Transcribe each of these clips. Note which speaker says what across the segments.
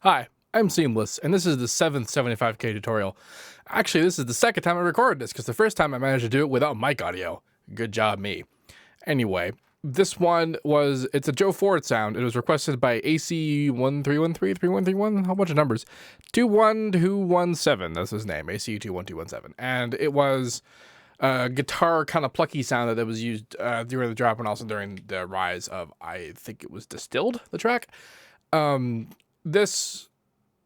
Speaker 1: Hi, I'm Seamless, and this is the 7th 75K tutorial. Actually, this is the second time I recorded this, because the first time I managed to do it without mic audio. Good job, me. Anyway, this one it's a Joe Ford sound. It was requested by AC131333131, a whole bunch of numbers. 21217, that's his name, AC21217. And it was a guitar kind of plucky sound that was used during the drop and also during the rise of, I think it was Distilled, the track.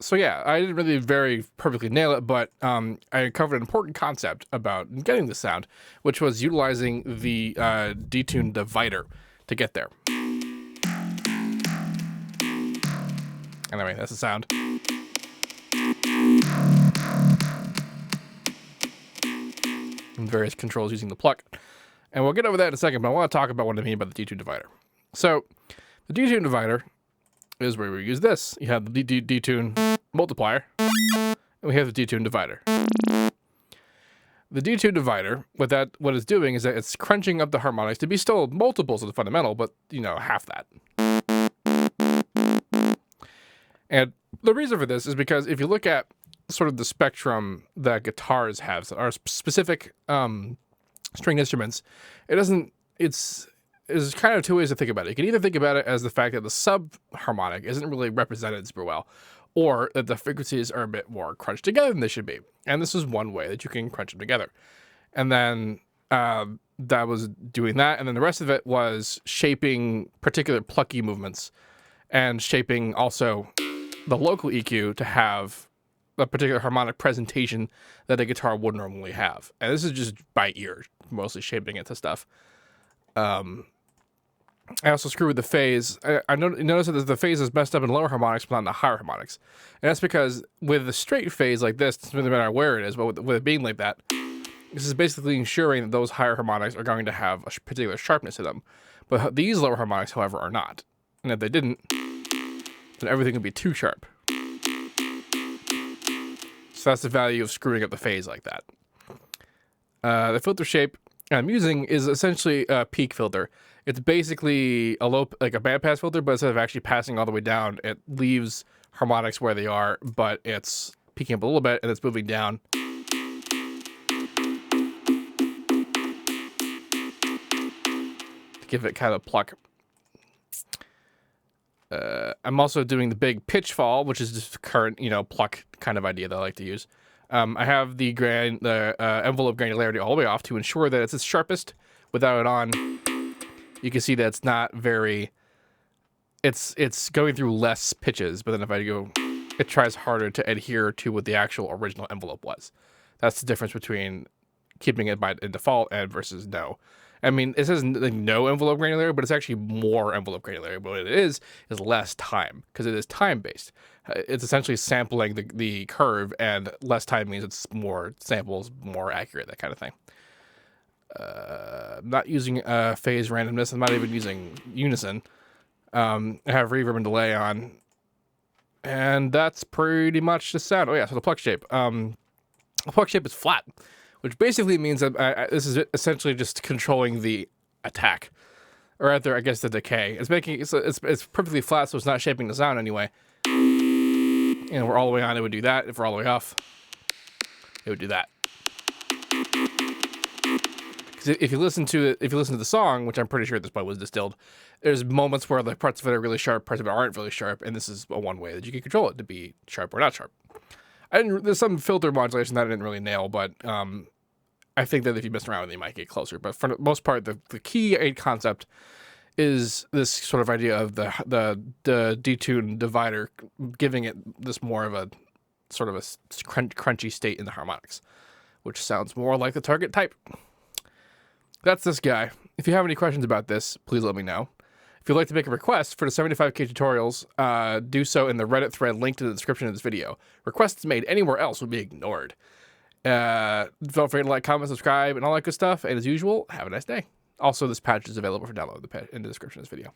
Speaker 1: So yeah, I didn't really very perfectly nail it, but I covered an important concept about getting the sound, which was utilizing the detune divider to get there. Anyway, that's the sound. And various controls using the pluck. And we'll get over that in a second, but I want to talk about what I mean by the detune divider. So, the detune divider is where we use this. You have the detune multiplier, and we have the detune divider. The detune divider, what it's doing is that it's crunching up the harmonics to be still multiples of the fundamental, but, half that. And the reason for this is because if you look at sort of the spectrum that guitars have, so our specific string instruments, there's kind of two ways to think about it. You can either think about it as the fact that the sub-harmonic isn't really represented super well, or that the frequencies are a bit more crunched together than they should be. And this is one way that you can crunch them together. And then that was doing that, and then the rest of it was shaping particular plucky movements and shaping also the local EQ to have a particular harmonic presentation that a guitar would normally have. And this is just by ear, mostly shaping it to stuff. I also screw with the phase. I noticed that the phase is messed up in lower harmonics, but not in the higher harmonics. And that's because with the straight phase like this, it doesn't really matter where it is, but with it being like that, this is basically ensuring that those higher harmonics are going to have a particular sharpness to them. But these lower harmonics, however, are not. And if they didn't, then everything would be too sharp. So that's the value of screwing up the phase like that. The filter shape I'm using is essentially a peak filter. It's basically a a bandpass filter, but instead of actually passing all the way down, it leaves harmonics where they are, but it's peaking up a little bit and it's moving down. To give it kind of pluck. I'm also doing the big pitch fall, which is just current, pluck kind of idea that I like to use. I have the envelope granularity all the way off to ensure that it's its sharpest without it on. You can see that it's not very, it's going through less pitches, but then if I go, it tries harder to adhere to what the actual original envelope was. That's the difference between keeping it in default and versus no. I mean, it says no envelope granularity, but it's actually more envelope granularity. But what it is less time, because it is time-based. It's essentially sampling the curve, and less time means it's more samples, more accurate, that kind of thing. I'm not using phase randomness. I'm not even using unison. I have reverb and delay on. And that's pretty much the sound. Oh yeah, so the pluck shape. The pluck shape is flat, which basically means that this is essentially just controlling the attack, or rather, I guess the decay. It's perfectly flat, so it's not shaping the sound anyway. And we're all the way on, it would do that. If we're all the way off, it would do that. Because if you listen to the song, which I'm pretty sure at this point was Distilled, there's moments where the parts of it are really sharp, parts of it aren't really sharp, and this is one way that you can control it to be sharp or not sharp. There's some filter modulation that I didn't really nail, but I think that if you mess around with it, you might get closer. But for the most part, the key concept is this sort of idea of the detune divider, giving it this more of a sort of a crunchy state in the harmonics, which sounds more like the target type. That's this guy. If you have any questions about this, please let me know. If you'd like to make a request for the 75K tutorials, do so in the Reddit thread linked in the description of this video. Requests made anywhere else would be ignored. Don't forget to like, comment, subscribe, and all that good stuff. And as usual, have a nice day. Also, this patch is available for download in the description of this video.